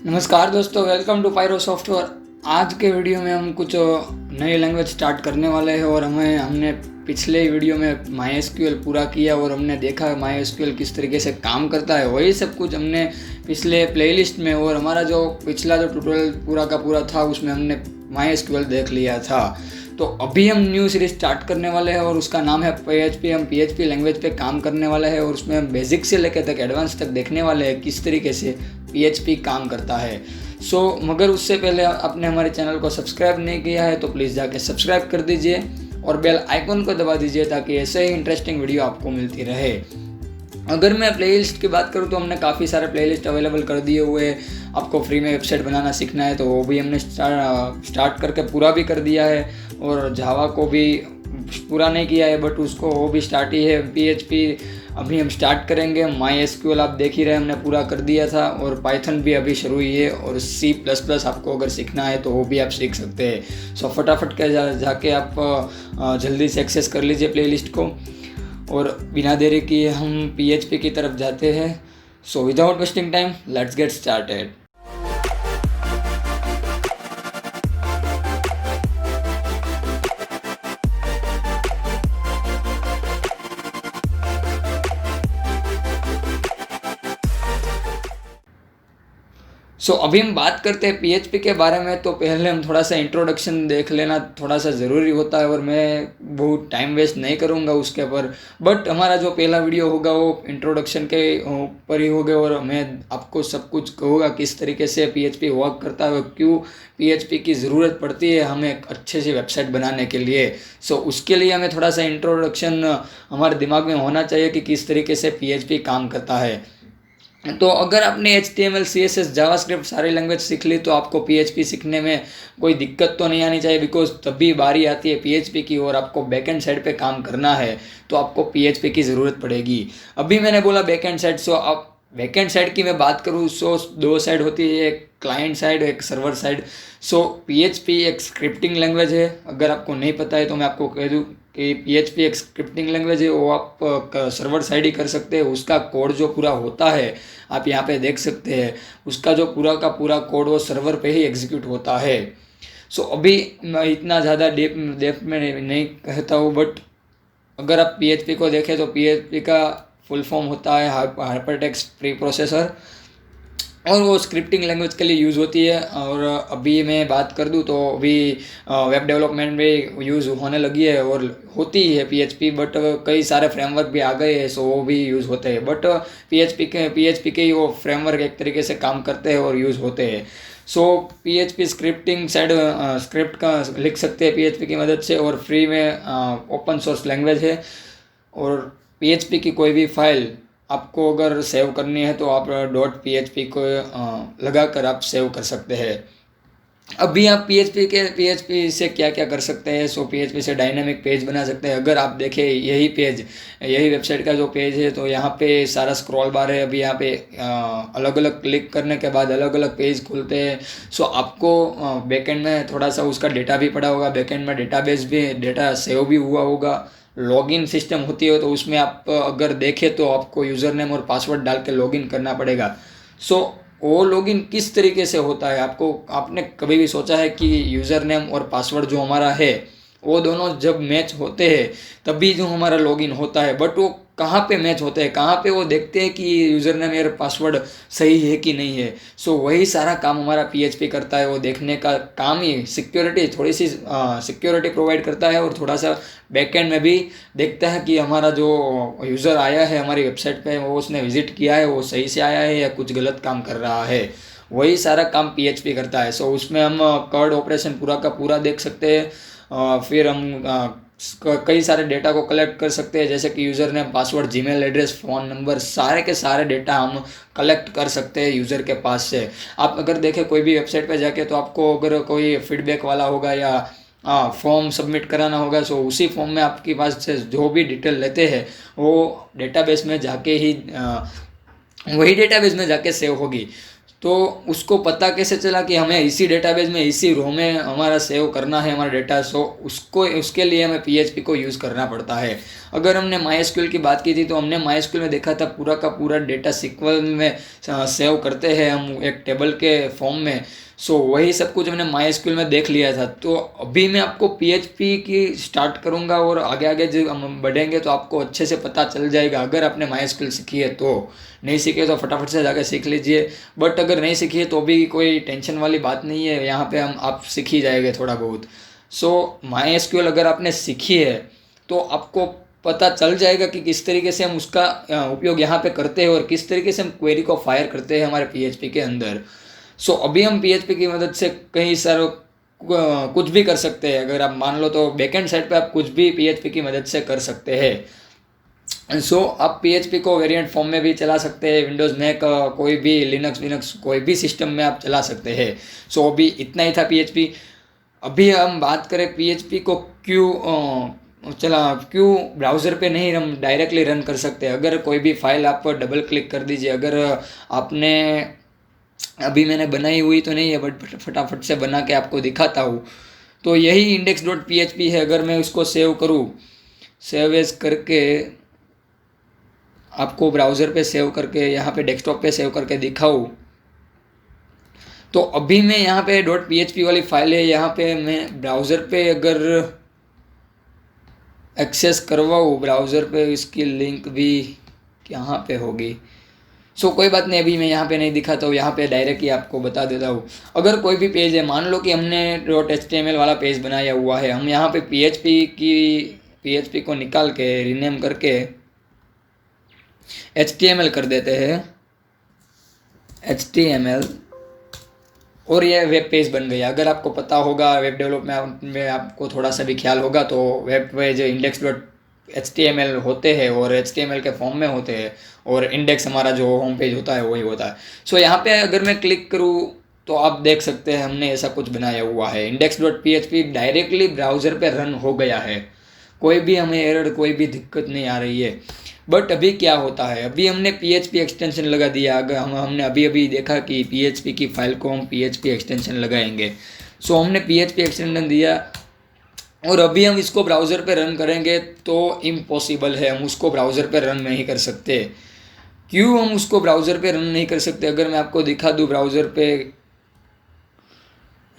नमस्कार दोस्तों, welcome to pyro software. आज के वीडियो में हम कुछ नई लैंग्वेज स्टार्ट करने वाले हैं और हमने पिछले वीडियो में MySQL पूरा किया और हमने देखा MySQL किस तरीके से काम करता है। वही सब कुछ हमने पिछले प्लेलिस्ट में और हमारा जो पिछला जो ट्यूटोरियल पूरा का पूरा था उसमें हमने MySQL देख लिया था। तो अभी हम न्यू सीरीज स्टार्ट करने वाले हैं और उसका नाम है PHP। हम PHP लैंग्वेज पे काम करने वाले हैं और उसमें हम बेसिक से लेकर तक एडवांस तक देखने वाले हैं किस तरीके से PHP काम करता है। मगर उससे पहले आपने हमारे चैनल को सब्सक्राइब नहीं किया है तो प्लीज़ जाके सब्सक्राइब कर दीजिए और बेल आइकन को दबा दीजिए ताकि ऐसे ही इंटरेस्टिंग वीडियो आपको मिलती रहे। अगर मैं प्लेलिस्ट की बात करूँ तो हमने काफ़ी सारे प्लेलिस्ट अवेलेबल कर दिए हुए हैं। आपको फ्री में वेबसाइट बनाना सीखना है तो वो भी हमने स्टार्ट करके पूरा भी कर दिया है और जावा को भी पूरा नहीं किया है बट उसको वो भी स्टार्ट ही है। PHP अभी हम स्टार्ट करेंगे। MySQL आप देख ही रहे हमने पूरा कर दिया था और पाइथन भी अभी शुरू ही है और C++ आपको अगर सीखना है तो वो भी आप सीख सकते हैं। फटाफट के जाके आप जल्दी से एक्सेस कर लीजिए प्लेलिस्ट को और बिना देरी किए हम PHP की तरफ जाते हैं। Without wasting time let's get started. अभी हम बात करते हैं PHP के बारे में। तो पहले हम थोड़ा सा इंट्रोडक्शन देख लेना थोड़ा सा ज़रूरी होता है और मैं बहुत टाइम वेस्ट नहीं करूँगा उसके ऊपर। बट हमारा जो पहला वीडियो होगा वो इंट्रोडक्शन के ऊपर ही होगा और मैं आपको सब कुछ कहूँगा किस तरीके से PHP वर्क करता है, क्यों PHP की ज़रूरत पड़ती है हमें एक अच्छे से वेबसाइट बनाने के लिए। उसके लिए हमें थोड़ा सा इंट्रोडक्शन हमारे दिमाग में होना चाहिए कि किस तरीके से PHP काम करता है। तो अगर आपने HTML CSS जावास्क्रिप्ट सारी लैंग्वेज सीख ली तो आपको PHP सीखने में कोई दिक्कत तो नहीं आनी चाहिए, बिकॉज तभी बारी आती है PHP की और आपको बैकएंड साइड पे काम करना है तो आपको PHP की ज़रूरत पड़ेगी। अभी मैंने बोला बैकएंड साइड, आप बैकएंड साइड की मैं बात करूँ दो साइड होती है, एक क्लाइंट साइड एक सर्वर साइड। PHP एक स्क्रिप्टिंग लैंग्वेज है। अगर आपको नहीं पता है तो मैं आपको कह दूँ कि PHP एक स्क्रिप्टिंग लैंग्वेज है। वो आप सर्वर साइड ही कर सकते हैं। उसका कोड जो पूरा होता है आप यहाँ पे देख सकते हैं, उसका जो पूरा का पूरा कोड वो सर्वर पे ही एग्जीक्यूट होता है। अभी मैं इतना ज़्यादा डेप्थ में नहीं कहता हूँ, बट अगर आप PHP को देखें तो PHP का फुल फॉर्म होता है हाइपरटेक्स्ट प्री प्रोसेसर और वो स्क्रिप्टिंग लैंग्वेज के लिए यूज़ होती है। और अभी मैं बात कर दूँ तो अभी वेब डेवलपमेंट में यूज़ होने लगी है और होती है PHP, बट कई सारे फ्रेमवर्क भी आ गए हैं वो भी यूज़ होते हैं। बट PHP के ही वो फ्रेमवर्क एक तरीके से काम करते हैं और यूज़ होते हैं। PHP स्क्रिप्टिंग साइड स्क्रिप्ट का लिख सकते हैं PHP की मदद से और फ्री में ओपन सोर्स लैंग्वेज है। और PHP की कोई भी फाइल आपको अगर सेव करनी है तो आप .php को लगाकर आप सेव कर सकते हैं। अभी आप PHP से क्या क्या कर सकते हैं। PHP से डायनामिक पेज बना सकते हैं। अगर आप देखें यही वेबसाइट का जो पेज है तो यहाँ पे सारा स्क्रॉल बार है। अभी यहाँ पे अलग अलग क्लिक करने के बाद अलग अलग पेज खुलते हैं। आपको बैकएंड में थोड़ा सा उसका डेटा भी पड़ा होगा, बैकएंड में डेटा सेव भी हुआ होगा। लॉगिन सिस्टम होती है तो उसमें आप अगर देखें तो आपको यूज़र नेम और पासवर्ड डाल के लॉगिन करना पड़ेगा। वो लॉगिन किस तरीके से होता है, आपने कभी भी सोचा है कि यूज़र नेम और पासवर्ड जो हमारा है वो दोनों जब मैच होते हैं तभी जो हमारा लॉगिन होता है। बट वो कहाँ पे मैच होते हैं, कहाँ पे वो देखते हैं कि यूज़र नेम और पासवर्ड सही है कि नहीं है। वही सारा काम हमारा PHP करता है। वो देखने का काम ही थोड़ी सी सिक्योरिटी प्रोवाइड करता है और थोड़ा सा बैकएंड में भी देखता है कि हमारा जो यूज़र आया है हमारी वेबसाइट पे वो उसने विजिट किया है वो सही से आया है या कुछ गलत काम कर रहा है। वही सारा काम PHP करता है। उसमें हम कर्ड ऑपरेशन पूरा का पूरा देख सकते हैं। फिर हम कई सारे डेटा को कलेक्ट कर सकते हैं, जैसे कि user name password Gmail address phone number सारे के सारे डेटा हम कलेक्ट कर सकते हैं यूज़र के पास से। आप अगर देखें कोई भी वेबसाइट पे जाके तो आपको अगर कोई फीडबैक वाला होगा या फॉर्म सबमिट कराना होगा उसी फॉर्म में आपके पास से जो भी डिटेल लेते हैं वो डेटाबेस में जाके ही वही डेटाबेस में जाके सेव होगी। तो उसको पता कैसे चला कि हमें इसी डेटाबेस में इसी रो में हमारा सेव करना है हमारा डेटा। उसके लिए हमें PHP को यूज़ करना पड़ता है। अगर हमने MySQL की बात की थी तो हमने MySQL में देखा था पूरा का पूरा डेटा SQL में सेव करते हैं हम एक टेबल के फॉर्म में। सो वही सब कुछ हमने MySQL में देख लिया था। तो अभी मैं आपको PHP की स्टार्ट करूँगा और आगे आगे जो हम बढ़ेंगे तो आपको अच्छे से पता चल जाएगा। अगर आपने MySQL सीखी है तो, नहीं सीखे तो फटाफट से जाकर सीख लीजिए, बट अगर नहीं सीखी है तो भी कोई टेंशन वाली बात नहीं है, यहाँ पे हम आप सीख ही जाएंगे थोड़ा बहुत। सो MySQL अगर आपने सीखी है तो आपको पता चल जाएगा कि किस तरीके से हम उसका उपयोग यहाँ पे करते हैं और किस तरीके से हम क्वेरी को फायर करते हैं हमारे PHP के अंदर। सो अभी हम PHP की मदद से कई सारे कुछ भी कर सकते हैं। अगर आप मान लो तो बैकएंड साइड पे आप कुछ भी PHP की मदद से कर सकते हैं। सो आप PHP को वेरिएंट फॉर्म में भी चला सकते हैं, विंडोज़ मैक कोई भी लिनक्स विनक्स कोई भी सिस्टम में आप चला सकते हैं। सो अभी इतना ही था PHP। अभी हम बात करें PHP को क्यों ब्राउज़र पे नहीं हम डायरेक्टली रन कर सकते हैं। अगर कोई भी फाइल आप डबल क्लिक कर दीजिए, अगर आपने अभी मैंने बनाई हुई तो नहीं है बट फटाफट से बना के आपको दिखाता हूँ। तो यही index.php है। अगर मैं उसको सेव करूँ, सेव एज करके आपको ब्राउज़र पे सेव करके यहाँ पे डेस्कटॉप पे सेव करके दिखाऊँ, तो अभी मैं यहाँ पे .php वाली फाइल है, यहाँ पे मैं ब्राउज़र पे अगर एक्सेस करवाऊँ ब्राउज़र पे, इसकी लिंक भी यहाँ पे होगी। सो कोई बात नहीं, अभी मैं यहाँ पे नहीं दिखाता हूँ, यहाँ पे डायरेक्ट ही आपको बता देता हूँ। अगर कोई भी पेज है, मान लो कि हमने .html वाला पेज बनाया हुआ है, हम यहाँ पे PHP को निकाल के रीनेम करके HTML कर देते हैं, HTML, और ये वेब पेज बन गया। अगर आपको पता होगा वेब डेवलपमेंट में आपको थोड़ा सा भी ख्याल होगा तो वेब पेज index.html होते हैं और HTML के फॉर्म में होते हैं, और इंडेक्स हमारा जो होम पेज होता है वही होता है। सो यहाँ पे अगर मैं क्लिक करूँ तो आप देख सकते हैं हमने ऐसा कुछ बनाया हुआ है। index.php डायरेक्टली ब्राउज़र पे रन हो गया है, कोई भी हमें एरर कोई भी दिक्कत नहीं आ रही है। बट अभी क्या होता है, अभी हमने PHP एक्सटेंशन लगा दिया। अगर हमने अभी देखा कि PHP की फाइल को हम PHP एक्सटेंशन लगाएंगे। सो हमने PHP एक्सटेंशन दिया और अभी हम इसको ब्राउज़र पे रन करेंगे तो इम्पॉसिबल है, हम उसको ब्राउज़र पे रन नहीं कर सकते। क्यों हम उसको ब्राउज़र पे रन नहीं कर सकते, अगर मैं आपको दिखा दूँ ब्राउज़र पे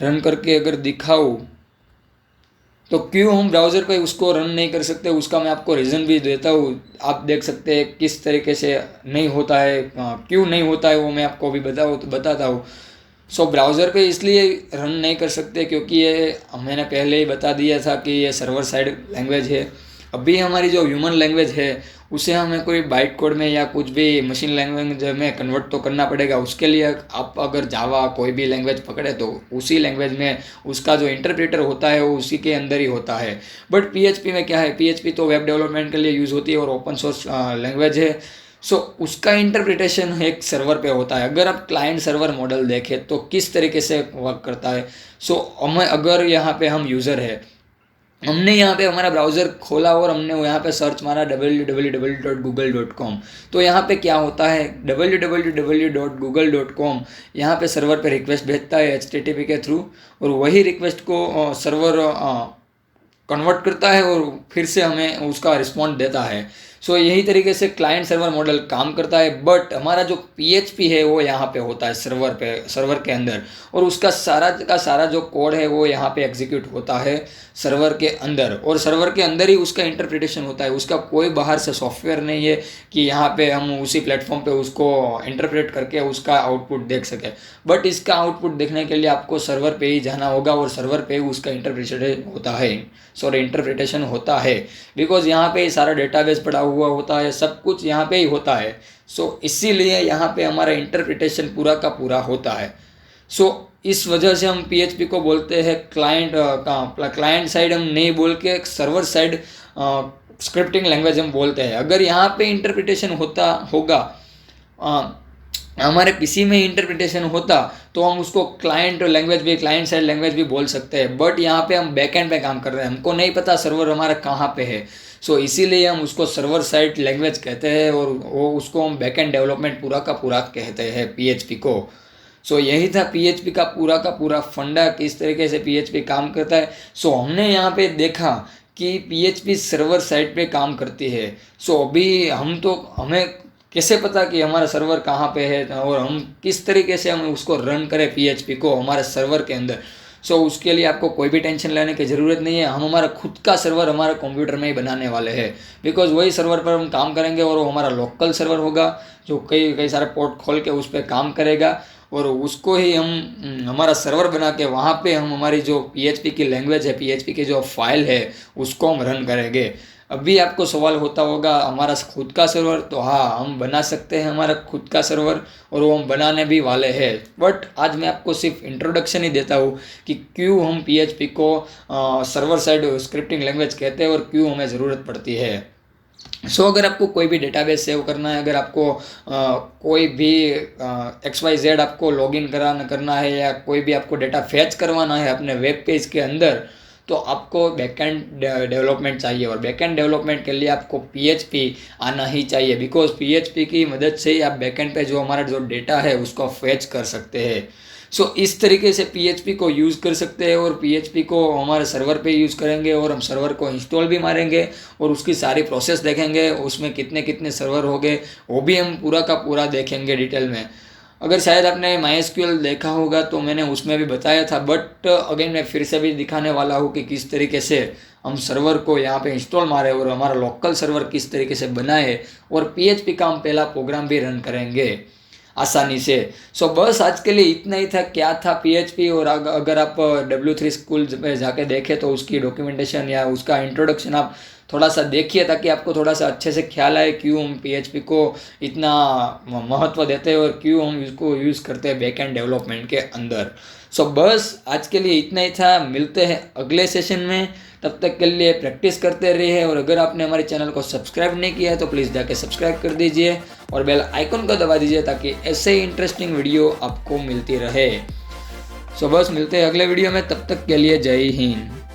रन करके अगर दिखाऊँ तो क्यों हम ब्राउज़र पे उसको रन नहीं कर सकते, उसका मैं आपको रीज़न भी देता हूँ। आप देख सकते हैं किस तरीके से नहीं होता है, क्यों नहीं होता है वो मैं आपको अभी बताता हूँ। सो ब्राउज़र पे इसलिए रन नहीं कर सकते क्योंकि ये मैंने पहले ही बता दिया था कि ये सर्वर साइड लैंग्वेज है। अभी हमारी जो ह्यूमन लैंग्वेज है उसे हमें कोई बाइट कोड में या कुछ भी मशीन लैंग्वेज में कन्वर्ट तो करना पड़ेगा। उसके लिए आप अगर जावा कोई भी लैंग्वेज पकड़े तो उसी लैंग्वेज में उसका जो इंटरप्रेटर होता है वो उसी के अंदर ही होता है। बट PHP में क्या है, PHP तो वेब डेवलपमेंट के लिए यूज़ होती है और ओपन सोर्स लैंग्वेज है। सो उसका इंटरप्रिटेशन एक सर्वर पे होता है। अगर आप क्लाइंट सर्वर मॉडल देखें तो किस तरीके से वर्क करता है। सो हमें अगर यहाँ पे हम यूज़र है, हमने यहाँ पे हमारा ब्राउज़र खोला और हमने यहाँ पे सर्च मारा www.google.com, तो यहाँ पे क्या होता है www.google.com यहाँ पे सर्वर पे रिक्वेस्ट भेजता है HTTP के थ्रू, और वही रिक्वेस्ट को सर्वर कन्वर्ट करता है और फिर से हमें उसका रिस्पॉन्ड देता है। सो यही तरीके से क्लाइंट सर्वर मॉडल काम करता है। बट हमारा जो PHP है वो यहाँ पे होता है सर्वर के अंदर, और उसका सारा का सारा जो कोड है वो यहाँ पे एग्जीक्यूट होता है सर्वर के अंदर, और सर्वर के अंदर ही उसका इंटरप्रिटेशन होता है। उसका कोई बाहर से सॉफ्टवेयर नहीं है कि यहाँ पे हम उसी प्लेटफॉर्म पे उसको इंटरप्रेट करके उसका आउटपुट देख सकें। बट इसका आउटपुट देखने के लिए आपको सर्वर पे ही जाना होगा और सर्वर पे ही उसका इंटरप्रिटेशन होता है बिकॉज यहाँ पे ही सारा डेटाबेस पड़ा हुआ होता है, सब कुछ यहाँ पे ही होता है। सो इसीलिए यहाँ पे हमारा इंटरप्रिटेशन पूरा का पूरा होता है। सो इस वजह से हम PHP को बोलते हैं क्लाइंट साइड हम नहीं बोल के सर्वर साइड स्क्रिप्टिंग लैंग्वेज हम बोलते हैं। अगर यहाँ पे इंटरप्रिटेशन होगा हमारे PC में इंटरप्रिटेशन होता तो हम उसको क्लाइंट साइड लैंग्वेज भी बोल सकते हैं। बट यहाँ पे हम बैकएंड पे काम कर रहे हैं, हमको नहीं पता सर्वर हमारा कहाँ पे है। सो इसीलिए हम उसको सर्वर साइड लैंग्वेज कहते हैं और वो उसको हम बैकएंड डेवलपमेंट पूरा का पूरा कहते हैं PHP को। सो यही था PHP का पूरा फंडा, किस तरीके से PHP काम करता है। सो हमने यहाँ पे देखा कि पीएचपी सर्वर साइड पे काम करती है। सो अभी हमें कैसे पता कि हमारा सर्वर कहाँ पे है और हम किस तरीके से हम उसको रन करें पीएचपी को हमारे सर्वर के अंदर। सो उसके लिए आपको कोई भी टेंशन लेने की ज़रूरत नहीं है। हम हमारा खुद का सर्वर हमारे कंप्यूटर में ही बनाने वाले हैं, बिकॉज वही सर्वर पर हम काम करेंगे और वो हमारा लोकल सर्वर होगा जो कई कई सारे पोर्ट खोल के उस पर काम करेगा और उसको ही हम हमारा सर्वर बना के वहाँ पे हम हमारी जो पीएचपी की लैंग्वेज है, पीएचपी की जो फाइल है उसको हम रन करेंगे। अभी आपको सवाल होता होगा हमारा खुद का सर्वर, तो हाँ हम बना सकते हैं हमारा खुद का सर्वर और वो हम बनाने भी वाले हैं। बट आज मैं आपको सिर्फ इंट्रोडक्शन ही देता हूँ कि क्यों हम पीएचपी को सर्वर साइड स्क्रिप्टिंग लैंग्वेज कहते हैं और क्यों हमें ज़रूरत पड़ती है। अगर आपको कोई भी डेटाबेस सेव करना है, अगर आपको कोई भी XYZ आपको लॉगिन करना है या कोई भी आपको डेटा फैच करवाना है अपने वेब पेज के अंदर, तो आपको बैकएंड डेवलपमेंट चाहिए और बैकएंड डेवलपमेंट के लिए आपको पीएचपी आना ही चाहिए, बिकॉज पीएचपी की मदद से ही आप बैकएंड पे जो हमारा जो डेटा है उसको फैच कर सकते हैं। इस तरीके से पीएचपी को यूज़ कर सकते हैं और पीएचपी को हमारे सर्वर पे यूज़ करेंगे और हम सर्वर को इंस्टॉल भी मारेंगे और उसकी सारी प्रोसेस देखेंगे, उसमें कितने कितने सर्वर हो गए वो भी हम पूरा का पूरा देखेंगे डिटेल में। अगर शायद आपने MySQL देखा होगा तो मैंने उसमें भी बताया था, बट अगेन मैं फिर से भी दिखाने वाला हूँ कि किस तरीके से हम सर्वर को यहाँ पे इंस्टॉल मारे और हमारा लोकल सर्वर किस तरीके से बनाए और पीएचपी का हम पहला प्रोग्राम भी रन करेंगे आसानी से। बस आज के लिए इतना ही था, क्या था पीएचपी। और अगर आप W3 स्कूल पे जाके देखें तो उसकी डॉक्यूमेंटेशन या उसका इंट्रोडक्शन आप थोड़ा सा देखिए ताकि आपको थोड़ा सा अच्छे से ख्याल आए क्यों हम पीएचपी को इतना महत्व देते हैं और क्यों हम इसको यूज़ करते हैं बैकएंड डेवलपमेंट के अंदर। बस आज के लिए इतना ही था, मिलते हैं अगले सेशन में। तब तक के लिए प्रैक्टिस करते रहिए और अगर आपने हमारे चैनल को सब्सक्राइब नहीं किया है तो प्लीज़ जाके सब्सक्राइब कर दीजिए और बेल आइकन को दबा दीजिए ताकि ऐसे ही इंटरेस्टिंग वीडियो आपको मिलती रहे। बस मिलते हैं अगले वीडियो में, तब तक के लिए जय हिंद।